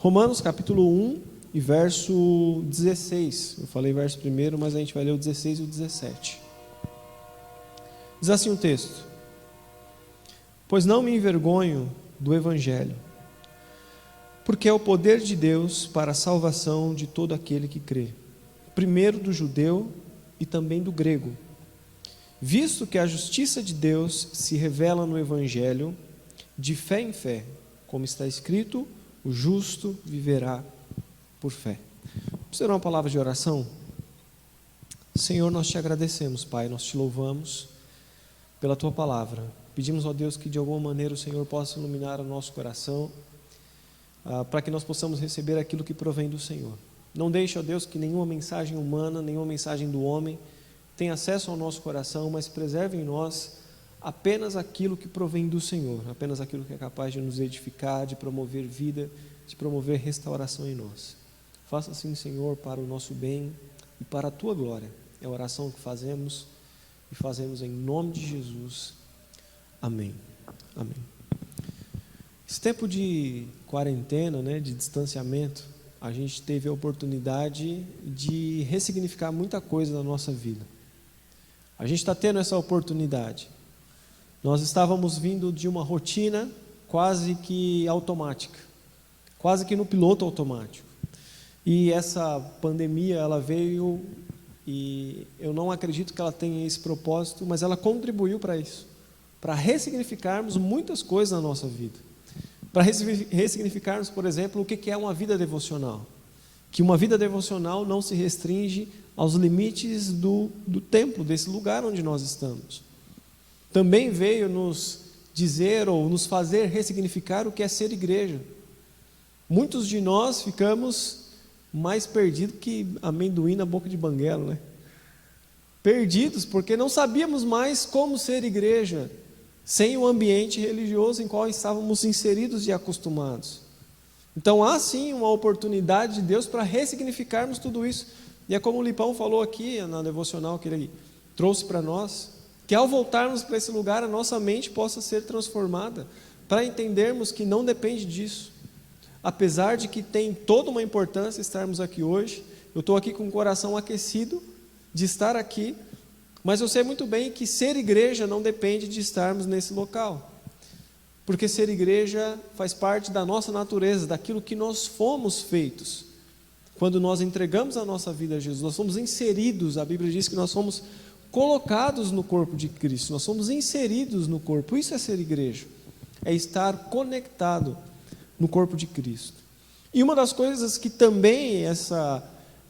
Romanos capítulo 1 e verso 16. Eu falei verso primeiro, mas a gente vai ler o 16 e o 17. Diz assim o texto: pois não me envergonho do Evangelho, porque é o poder de Deus para a salvação de todo aquele que crê, primeiro do judeu e também do grego, visto que a justiça de Deus se revela no Evangelho, de fé em fé, como está escrito, o justo viverá por fé. Vamos ter uma palavra de oração? Senhor, nós te agradecemos, Pai, nós te louvamos pela tua palavra. Pedimos, ó Deus, que de alguma maneira o Senhor possa iluminar o nosso coração, para que nós possamos receber aquilo que provém do Senhor. Não deixe, ó Deus, que nenhuma mensagem humana, nenhuma mensagem do homem tenha acesso ao nosso coração, mas preserve em nós apenas aquilo que provém do Senhor, apenas aquilo que é capaz de nos edificar, de promover vida, de promover restauração em nós. Faça assim, Senhor, para o nosso bem e para a tua glória. É a oração que fazemos e fazemos em nome de Jesus. Amém. Amém. Esse tempo de quarentena, de distanciamento, a gente teve a oportunidade de ressignificar muita coisa na nossa vida. A gente está tendo essa oportunidade. Nós estávamos vindo de uma rotina quase que automática, quase que no piloto automático. E essa pandemia, ela veio, e eu não acredito que ela tenha esse propósito, mas ela contribuiu para isso, para ressignificarmos muitas coisas na nossa vida. Para ressignificarmos, por exemplo, o que é uma vida devocional. Que uma vida devocional não se restringe aos limites do templo, desse lugar onde nós estamos. Também veio nos dizer ou nos fazer ressignificar o que é ser igreja. Muitos de nós ficamos mais perdidos que amendoim na boca de banguela, Perdidos porque não sabíamos mais como ser igreja, sem o ambiente religioso em qual estávamos inseridos e acostumados. Então há sim uma oportunidade de Deus para ressignificarmos tudo isso. E é como o Lipão falou aqui na devocional que ele trouxe para nós, que ao voltarmos para esse lugar a nossa mente possa ser transformada, para entendermos que não depende disso. Apesar de que tem toda uma importância estarmos aqui hoje, eu estou aqui com o coração aquecido de estar aqui, mas eu sei muito bem que ser igreja não depende de estarmos nesse local, porque ser igreja faz parte da nossa natureza, daquilo que nós fomos feitos. Quando nós entregamos a nossa vida a Jesus, nós somos inseridos, a Bíblia diz que nós somos colocados no corpo de Cristo, nós somos inseridos no corpo. Isso é ser igreja, é estar conectado no corpo de Cristo. E uma das coisas que também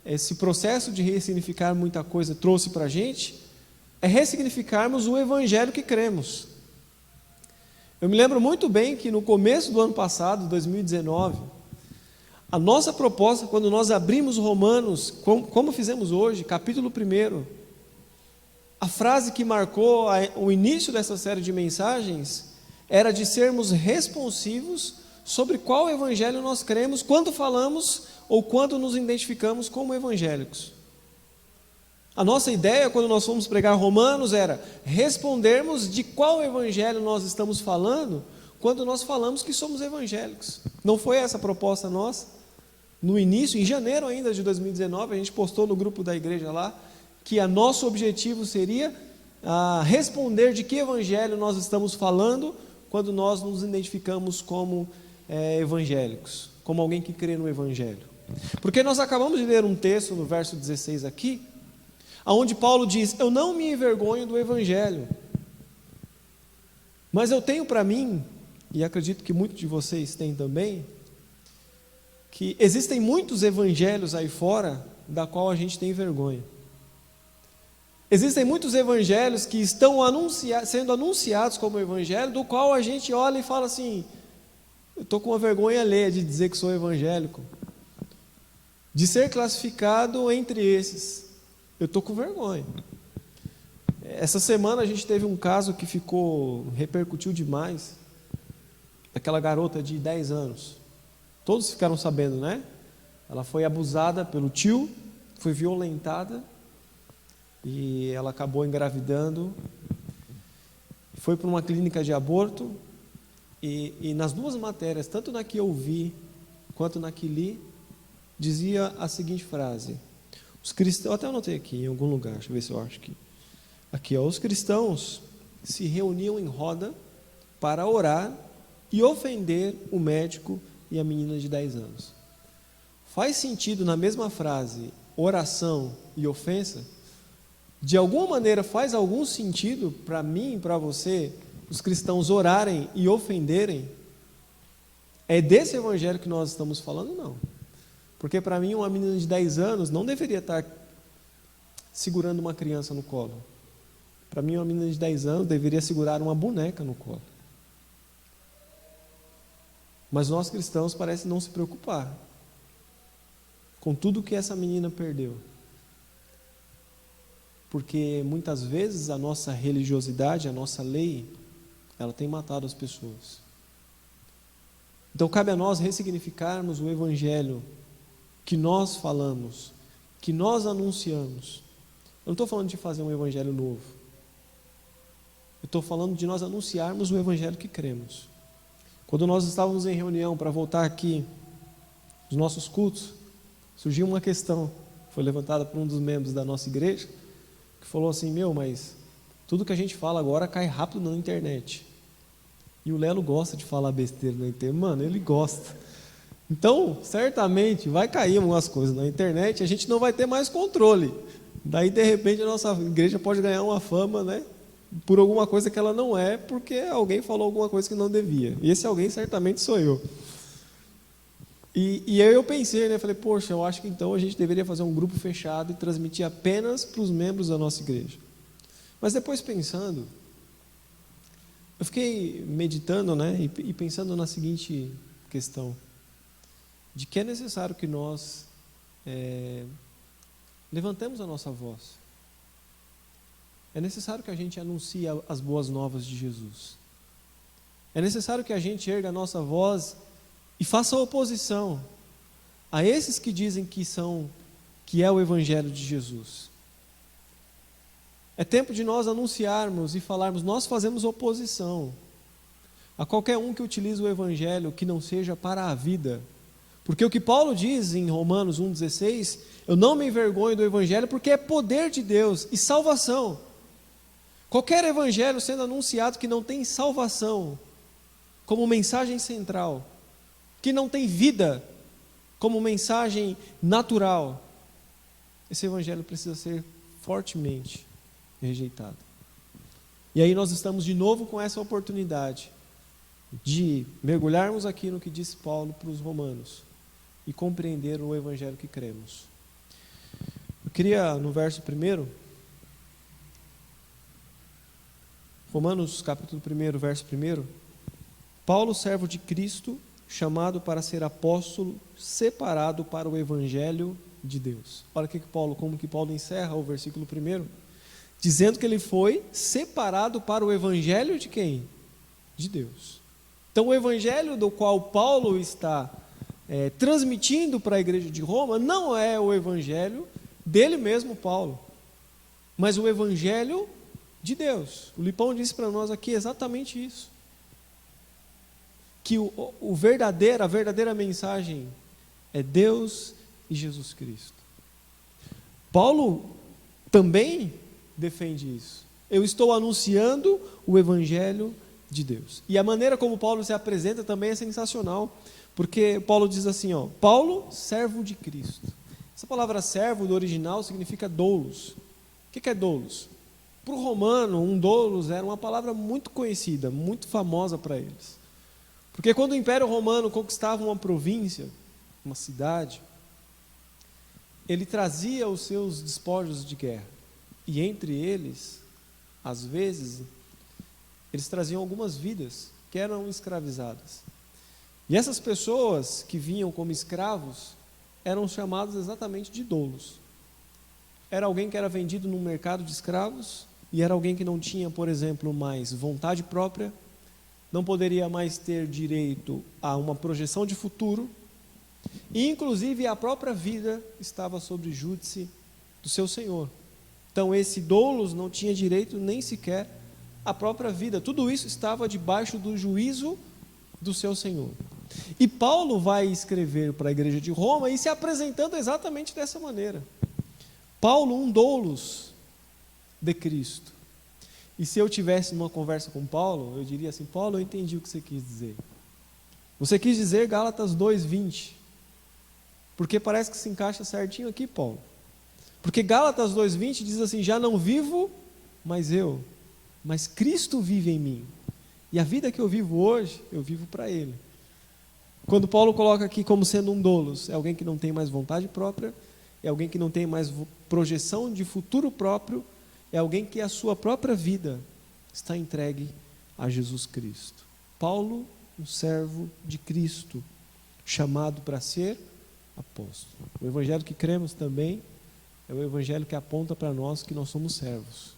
esse processo de ressignificar muita coisa trouxe para a gente, é ressignificarmos o Evangelho que cremos. Eu me lembro muito bem que no começo do ano passado, 2019, a nossa proposta, quando nós abrimos Romanos, como fizemos hoje, capítulo 1, a frase que marcou o início dessa série de mensagens, era de sermos responsivos sobre qual evangelho nós cremos, quando falamos ou quando nos identificamos como evangélicos. A nossa ideia, quando nós fomos pregar Romanos, era respondermos de qual evangelho nós estamos falando, quando nós falamos que somos evangélicos. Não foi essa a proposta nossa? No início, em janeiro ainda de 2019, a gente postou no grupo da igreja lá, que o nosso objetivo seria responder de que evangelho nós estamos falando, quando nós nos identificamos como evangélicos, como alguém que crê no evangelho. Porque nós acabamos de ler um texto no verso 16 aqui, onde Paulo diz: eu não me envergonho do evangelho, mas eu tenho para mim, e acredito que muitos de vocês têm também, que existem muitos evangelhos aí fora, da qual a gente tem vergonha. Existem muitos evangelhos que estão sendo anunciados como evangelho, do qual a gente olha e fala assim: eu estou com uma vergonha alheia de dizer que sou evangélico, de ser classificado entre esses. Eu estou com vergonha. Essa semana a gente teve um caso que repercutiu demais, aquela garota de 10 anos. Todos ficaram sabendo, né? Ela foi abusada pelo tio, foi violentada, e ela acabou engravidando, foi para uma clínica de aborto, e nas duas matérias, tanto na que eu vi, enquanto Naquili dizia a seguinte frase: os cristãos, eu até anotei aqui em algum lugar, deixa eu ver se eu acho que aqui, os cristãos se reuniam em roda para orar e ofender o médico e a menina de 10 anos. Faz sentido na mesma frase oração e ofensa? De alguma maneira faz algum sentido para mim e para você os cristãos orarem e ofenderem? É desse evangelho que nós estamos falando? Não. Porque para mim uma menina de 10 anos não deveria estar segurando uma criança no colo. Para mim uma menina de 10 anos deveria segurar uma boneca no colo. Mas nós cristãos parecem não se preocupar com tudo que essa menina perdeu. Porque muitas vezes a nossa religiosidade, a nossa lei, ela tem matado as pessoas. Então cabe a nós ressignificarmos o evangelho que nós falamos, que nós anunciamos. Eu não estou falando de fazer um evangelho novo. Eu estou falando de nós anunciarmos o evangelho que cremos. Quando nós estávamos em reunião para voltar aqui dos nossos cultos, surgiu uma questão, foi levantada por um dos membros da nossa igreja, que falou assim: mas tudo que a gente fala agora cai rápido na internet. E o Lelo gosta de falar besteira na internet, ele gosta. Então, certamente, vai cair algumas coisas na internet, a gente não vai ter mais controle. Daí, de repente, a nossa igreja pode ganhar uma fama, por alguma coisa que ela não é, porque alguém falou alguma coisa que não devia. E esse alguém certamente sou eu. E aí eu pensei, falei, poxa, eu acho que então a gente deveria fazer um grupo fechado e transmitir apenas para os membros da nossa igreja. Mas depois pensando, eu fiquei meditando, e pensando na seguinte questão, de que é necessário que nós levantemos a nossa voz. É necessário que a gente anuncie as boas novas de Jesus. É necessário que a gente erga a nossa voz e faça oposição a esses que dizem que é o evangelho de Jesus. É tempo de nós anunciarmos e falarmos: nós fazemos oposição a qualquer um que utilize o evangelho que não seja para a vida. Porque o que Paulo diz em Romanos 1,16, eu não me envergonho do evangelho porque é poder de Deus e salvação. Qualquer evangelho sendo anunciado que não tem salvação como mensagem central, que não tem vida como mensagem natural, esse evangelho precisa ser fortemente rejeitado. E aí nós estamos de novo com essa oportunidade de mergulharmos aqui no que disse Paulo para os romanos e compreender o evangelho que cremos. Eu queria, no verso 1, Romanos capítulo 1, verso 1, Paulo, servo de Cristo, chamado para ser apóstolo, separado para o evangelho de Deus. Olha como que Paulo encerra o versículo 1, dizendo que ele foi separado para o evangelho de quem? De Deus. Então o evangelho do qual Paulo está transmitindo para a igreja de Roma não é o evangelho dele mesmo, Paulo, mas o evangelho de Deus. O Lipão disse para nós aqui exatamente isso, que a verdadeira mensagem é Deus e Jesus Cristo. Paulo também defende isso. Eu estou anunciando o evangelho de Deus. E a maneira como Paulo se apresenta também é sensacional, porque Paulo diz assim, Paulo, servo de Cristo. Essa palavra servo do original significa doulos. O que é doulos? Para o romano, um doulos era uma palavra muito conhecida, muito famosa para eles. Porque quando o Império Romano conquistava uma província, uma cidade, ele trazia os seus despojos de guerra. E entre eles, às vezes, eles traziam algumas vidas que eram escravizadas. E essas pessoas que vinham como escravos eram chamados exatamente de doulos. Era alguém que era vendido no mercado de escravos e era alguém que não tinha, por exemplo, mais vontade própria, não poderia mais ter direito a uma projeção de futuro e, inclusive, a própria vida estava sob júdice do seu senhor. Então, esse doulos não tinha direito nem sequer à própria vida. Tudo isso estava debaixo do juízo do seu senhor. E Paulo vai escrever para a igreja de Roma e se apresentando exatamente dessa maneira. Paulo, um doulos de Cristo. E se eu tivesse uma conversa com Paulo, eu diria assim: Paulo, eu entendi o que você quis dizer. Você quis dizer Gálatas 2:20, porque parece que se encaixa certinho aqui, Paulo. Porque Gálatas 2:20 diz assim: já não vivo mais eu, mas Cristo vive em mim. E a vida que eu vivo hoje, eu vivo para Ele. Quando Paulo coloca aqui como sendo um doulos, é alguém que não tem mais vontade própria, é alguém que não tem mais projeção de futuro próprio, é alguém que a sua própria vida está entregue a Jesus Cristo. Paulo, um servo de Cristo, chamado para ser apóstolo. O evangelho que cremos também é o evangelho que aponta para nós que nós somos servos,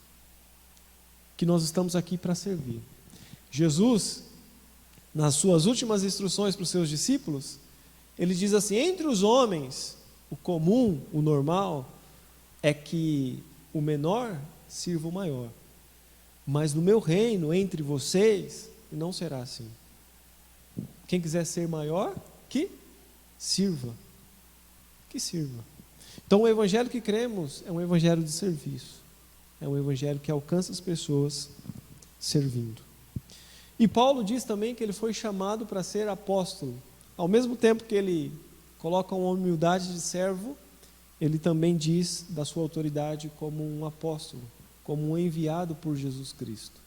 que nós estamos aqui para servir. Jesus, nas suas últimas instruções para os seus discípulos, ele diz assim: entre os homens, o comum, o normal, é que o menor sirva o maior. Mas no meu reino, entre vocês, não será assim. Quem quiser ser maior, que sirva. Que sirva. Então o evangelho que cremos é um evangelho de serviço. É um evangelho que alcança as pessoas servindo. E Paulo diz também que ele foi chamado para ser apóstolo. Ao mesmo tempo que ele coloca uma humildade de servo, ele também diz da sua autoridade como um apóstolo, como um enviado por Jesus Cristo.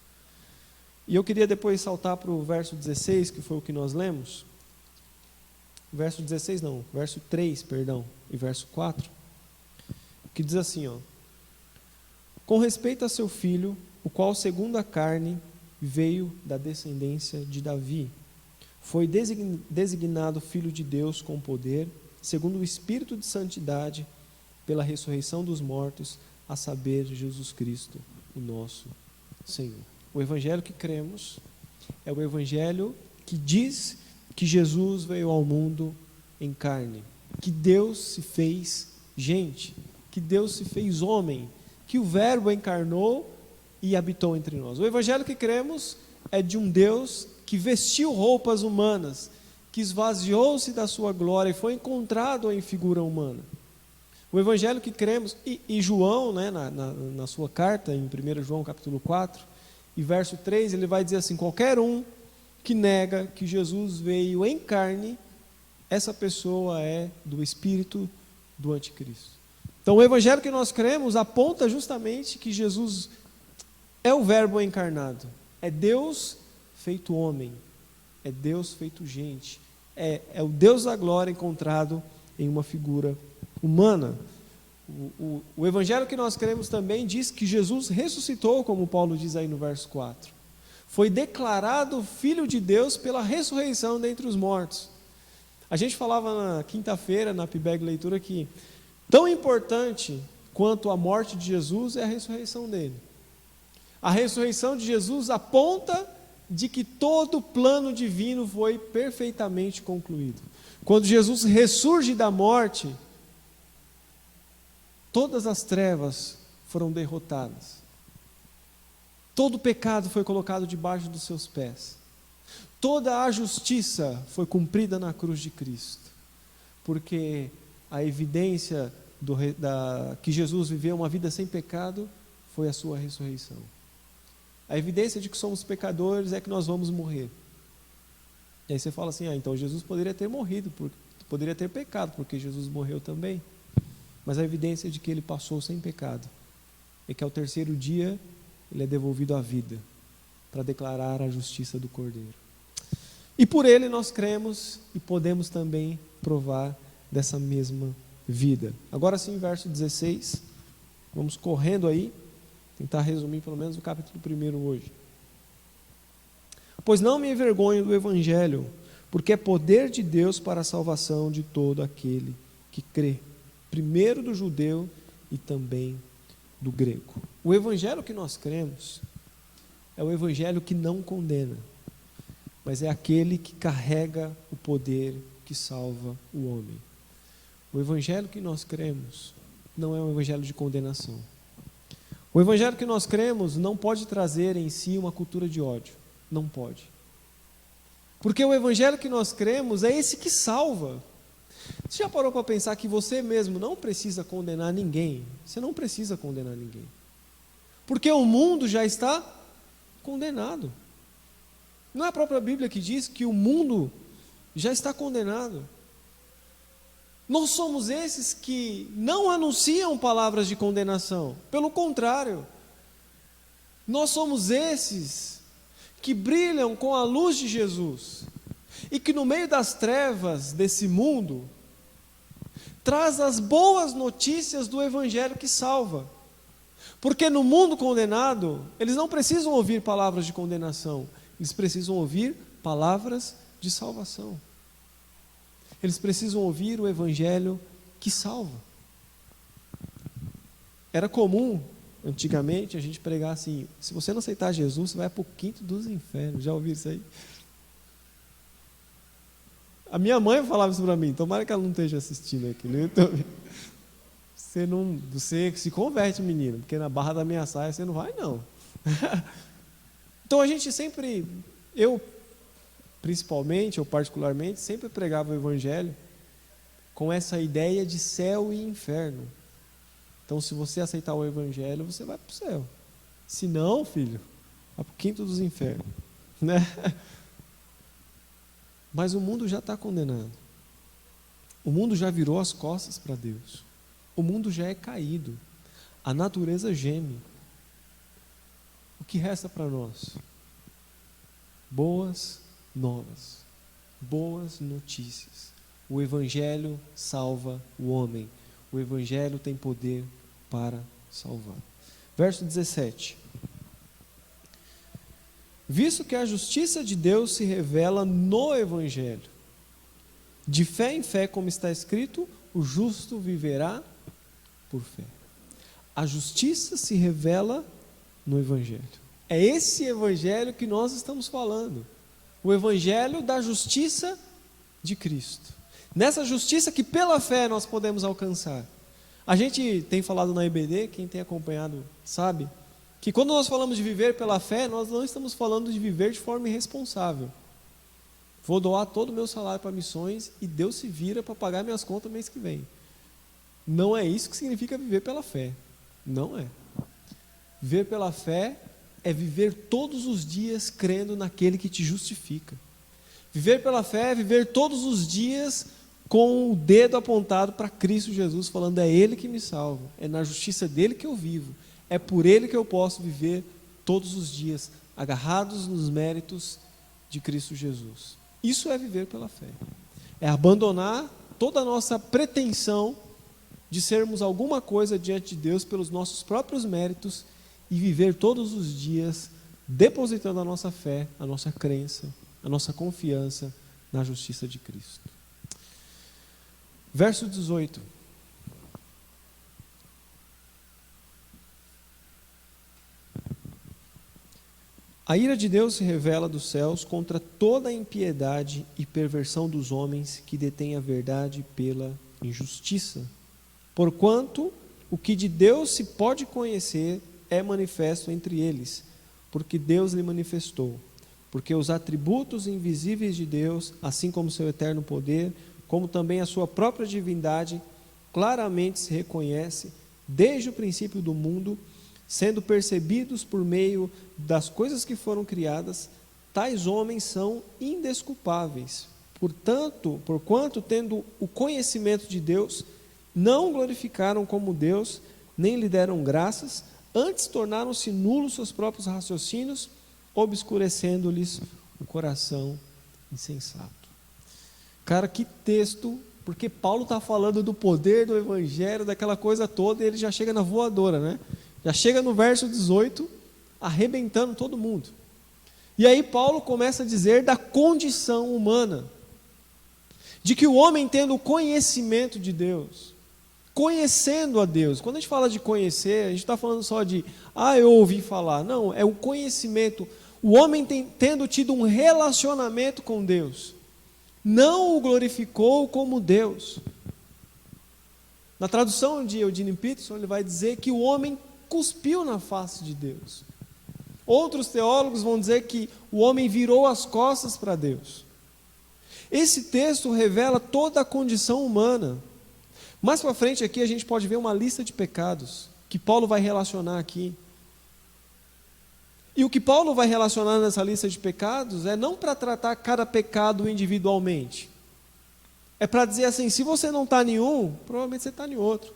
E eu queria depois saltar para o verso 16, que foi o que nós lemos. Verso 16 não, verso 3, perdão, e verso 4, que diz assim, ó: com respeito a seu filho, o qual segundo a carne veio da descendência de Davi, foi designado filho de Deus com poder, segundo o Espírito de santidade, pela ressurreição dos mortos, a saber, Jesus Cristo, o nosso Senhor. O evangelho que cremos é o evangelho que diz que Jesus veio ao mundo em carne, que Deus se fez gente, que Deus se fez homem, que o Verbo encarnou e habitou entre nós. O evangelho que cremos é de um Deus que vestiu roupas humanas, que esvaziou-se da sua glória e foi encontrado em figura humana. O evangelho que cremos, e João, né, na sua carta, em 1 João capítulo 4, e verso 3, ele vai dizer assim: qualquer um que nega que Jesus veio em carne, essa pessoa é do espírito do anticristo. Então o evangelho que nós cremos aponta justamente que Jesus é o Verbo encarnado, é Deus feito homem, é Deus feito gente, é o Deus da glória encontrado em uma figura humana. O evangelho que nós cremos também diz que Jesus ressuscitou, como Paulo diz aí no verso 4. Foi declarado Filho de Deus pela ressurreição dentre os mortos. A gente falava na quinta-feira, na PIBEG Leitura, que tão importante quanto a morte de Jesus é a ressurreição dele. A ressurreição de Jesus aponta de que todo o plano divino foi perfeitamente concluído. Quando Jesus ressurge da morte, todas as trevas foram derrotadas. Todo o pecado foi colocado debaixo dos seus pés. Toda a justiça foi cumprida na cruz de Cristo. Porque a evidência que Jesus viveu uma vida sem pecado foi a sua ressurreição. A evidência de que somos pecadores é que nós vamos morrer. E aí você fala assim: então Jesus poderia ter morrido, poderia ter pecado, porque Jesus morreu também. Mas a evidência de que ele passou sem pecado é que ao terceiro dia ele é devolvido à vida, para declarar a justiça do Cordeiro. E por ele nós cremos e podemos também provar dessa mesma vida. Agora sim, verso 16, vamos correndo aí, tentar resumir pelo menos o capítulo 1 hoje. Pois não me envergonho do Evangelho, porque é poder de Deus para a salvação de todo aquele que crê, primeiro do judeu e também do grego. O evangelho que nós cremos é o evangelho que não condena, mas é aquele que carrega o poder que salva o homem. O evangelho que nós cremos não é um evangelho de condenação. O evangelho que nós cremos não pode trazer em si uma cultura de ódio. Não pode. Porque o evangelho que nós cremos é esse que salva. Você já parou para pensar que você mesmo não precisa condenar ninguém? Você não precisa condenar ninguém. Porque o mundo já está condenado. Não é a própria Bíblia que diz que o mundo já está condenado? Nós somos esses que não anunciam palavras de condenação. Pelo contrário, nós somos esses que brilham com a luz de Jesus e que no meio das trevas desse mundo traz as boas notícias do evangelho que salva. Porque no mundo condenado, eles não precisam ouvir palavras de condenação, eles precisam ouvir palavras de salvação. Eles precisam ouvir o evangelho que salva. Era comum, antigamente, a gente pregar assim: se você não aceitar Jesus, você vai para o quinto dos infernos. Já ouviram isso aí? A minha mãe falava isso para mim, tomara que ela não esteja assistindo aqui no YouTube. Você se converte, menino, porque na barra da minha saia você não vai, não. Então a gente sempre, eu principalmente, ou particularmente, sempre pregava o evangelho com essa ideia de céu e inferno. Então, se você aceitar o evangelho, você vai para o céu. Se não, filho, vai para o quinto dos infernos, né? Mas o mundo já está condenado. O mundo já virou as costas para Deus. O mundo já é caído. A natureza geme. O que resta para nós? Boas novas, boas notícias. O evangelho salva o homem. O evangelho tem poder para salvar. Verso 17. Visto que a justiça de Deus se revela no evangelho, de fé em fé, como está escrito, o justo viverá por fé. A justiça se revela no evangelho. É esse evangelho que nós estamos falando. O evangelho da justiça de Cristo. Nessa justiça que pela fé nós podemos alcançar. A gente tem falado na IBD, quem tem acompanhado sabe, que quando nós falamos de viver pela fé, nós não estamos falando de viver de forma irresponsável. Vou doar todo o meu salário para missões e Deus se vira para pagar minhas contas mês que vem. Não é isso que significa viver pela fé. Não é. Viver pela fé é viver todos os dias crendo naquele que te justifica. Viver pela fé é viver todos os dias com o dedo apontado para Cristo Jesus, falando: é Ele que me salva, é na justiça dEle que eu vivo, é por Ele que eu posso viver todos os dias, agarrados nos méritos de Cristo Jesus. Isso é viver pela fé. É abandonar toda a nossa pretensão de sermos alguma coisa diante de Deus pelos nossos próprios méritos e viver todos os dias depositando a nossa fé, a nossa crença, a nossa confiança na justiça de Cristo. Verso 18. A ira de Deus se revela dos céus contra toda a impiedade e perversão dos homens que detêm a verdade pela injustiça. Porquanto o que de Deus se pode conhecer é manifesto entre eles, porque Deus lhe manifestou. Porque os atributos invisíveis de Deus, assim como seu eterno poder, como também a sua própria divindade, claramente se reconhece desde o princípio do mundo, sendo percebidos por meio das coisas que foram criadas, tais homens são indesculpáveis. Porquanto, tendo o conhecimento de Deus, não o glorificaram como Deus, nem lhe deram graças, antes tornaram-se nulos seus próprios raciocínios, obscurecendo-lhes o coração insensato. Cara, que texto, porque Paulo está falando do poder do evangelho, daquela coisa toda, e ele já chega na voadora, né? Já chega no verso 18, arrebentando todo mundo. E aí Paulo começa a dizer da condição humana, de que o homem tendo o conhecimento de Deus, conhecendo a Deus, quando a gente fala de conhecer, a gente está falando só de, eu ouvi falar, não, é o conhecimento, o homem tendo tido um relacionamento com Deus, não o glorificou como Deus. Na tradução de Eugene Peterson, ele vai dizer que o homem cuspiu na face de Deus. Outros teólogos vão dizer que o homem virou as costas para Deus. Esse texto revela toda a condição humana. Mais para frente aqui a gente pode ver uma lista de pecados que Paulo vai relacionar aqui. E o que Paulo vai relacionar nessa lista de pecados é não para tratar cada pecado individualmente. É para dizer assim, se você não está em um, provavelmente você está em outro.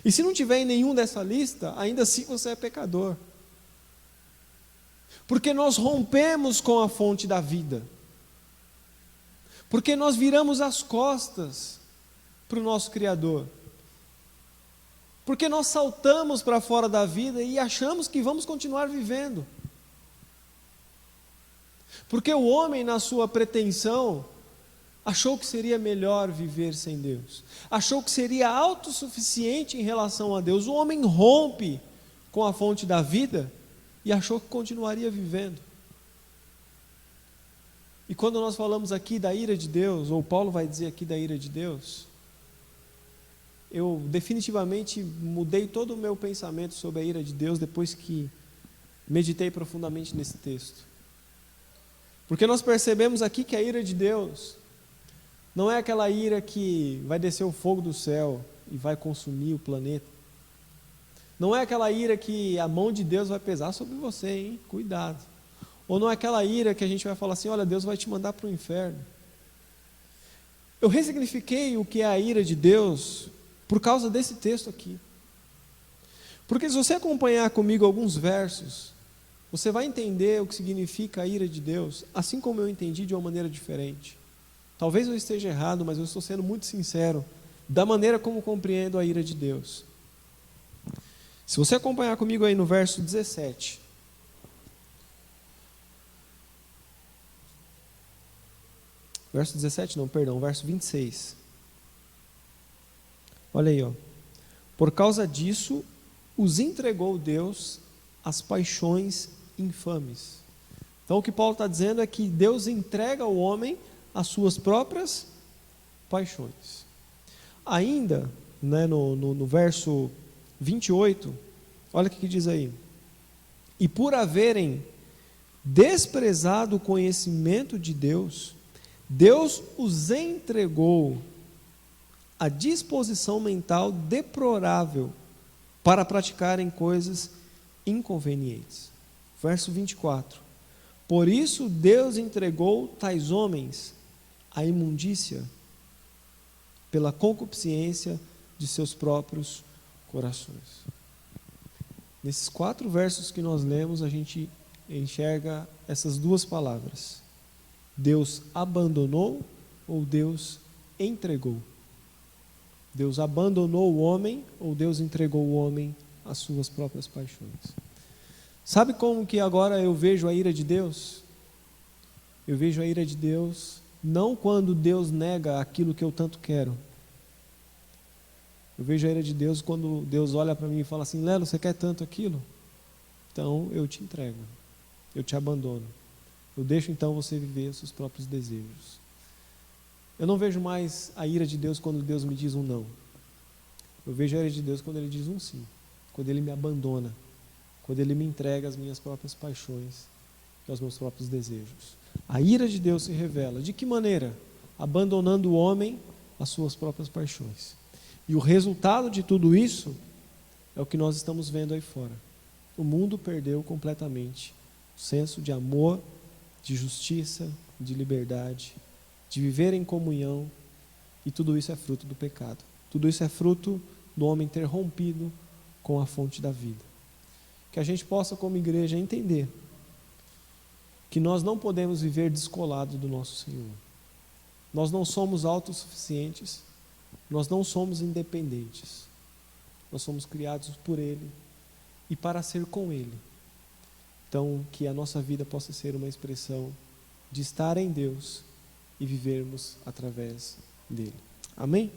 E se não tiver em nenhum dessa lista, ainda assim você é pecador. Porque nós rompemos com a fonte da vida. Porque nós viramos as costas para o nosso Criador. Porque nós saltamos para fora da vida e achamos que vamos continuar vivendo. Porque o homem, na sua pretensão, achou que seria melhor viver sem Deus. Achou que seria autossuficiente em relação a Deus. O homem rompe com a fonte da vida e achou que continuaria vivendo. E quando nós falamos aqui da ira de Deus, ou Paulo vai dizer aqui da ira de Deus, eu definitivamente mudei todo o meu pensamento sobre a ira de Deus depois que meditei profundamente nesse texto. Porque nós percebemos aqui que a ira de Deus não é aquela ira que vai descer o fogo do céu e vai consumir o planeta. Não é aquela ira que a mão de Deus vai pesar sobre você, hein? Cuidado. Ou não é aquela ira que a gente vai falar assim, olha, Deus vai te mandar para o inferno. Eu ressignifiquei o que é a ira de Deus por causa desse texto aqui. Porque se você acompanhar comigo alguns versos, você vai entender o que significa a ira de Deus, assim como eu entendi de uma maneira diferente. Talvez eu esteja errado, mas eu estou sendo muito sincero da maneira como compreendo a ira de Deus. Se você acompanhar comigo aí no verso 17. Verso 17 não, perdão, verso 26. Olha aí, ó. Por causa disso, os entregou Deus às paixões infames. Então o que Paulo está dizendo é que Deus entrega o homem às suas próprias paixões. Ainda, né, no verso 28, olha o que diz aí. E por haverem desprezado o conhecimento de Deus, Deus os entregou à disposição mental deplorável para praticarem coisas inconvenientes. Verso 24. Por isso Deus entregou tais homens à imundícia pela concupiscência de seus próprios corações. Nesses 4 versos que nós lemos, a gente enxerga essas duas palavras. Deus abandonou ou Deus entregou? Deus abandonou o homem ou Deus entregou o homem às suas próprias paixões? Sabe como que agora eu vejo a ira de Deus? Eu vejo a ira de Deus não quando Deus nega aquilo que eu tanto quero. Eu vejo a ira de Deus quando Deus olha para mim e fala assim, Lelo, você quer tanto aquilo? Então eu te entrego, eu te abandono. Eu deixo então você viver os seus próprios desejos. Eu não vejo mais a ira de Deus quando Deus me diz um não. Eu vejo a ira de Deus quando Ele diz um sim. Quando Ele me abandona. Quando Ele me entrega as minhas próprias paixões e aos meus próprios desejos. A ira de Deus se revela. De que maneira? Abandonando o homem às suas próprias paixões. E o resultado de tudo isso é o que nós estamos vendo aí fora. O mundo perdeu completamente o senso de amor, de justiça, de liberdade, de viver em comunhão, e tudo isso é fruto do pecado. Tudo isso é fruto do homem ter rompido com a fonte da vida. Que a gente possa, como igreja, entender que nós não podemos viver descolados do nosso Senhor. Nós não somos autossuficientes, nós não somos independentes. Nós somos criados por Ele e para ser com Ele. Então, que a nossa vida possa ser uma expressão de estar em Deus e vivermos através dele. Amém?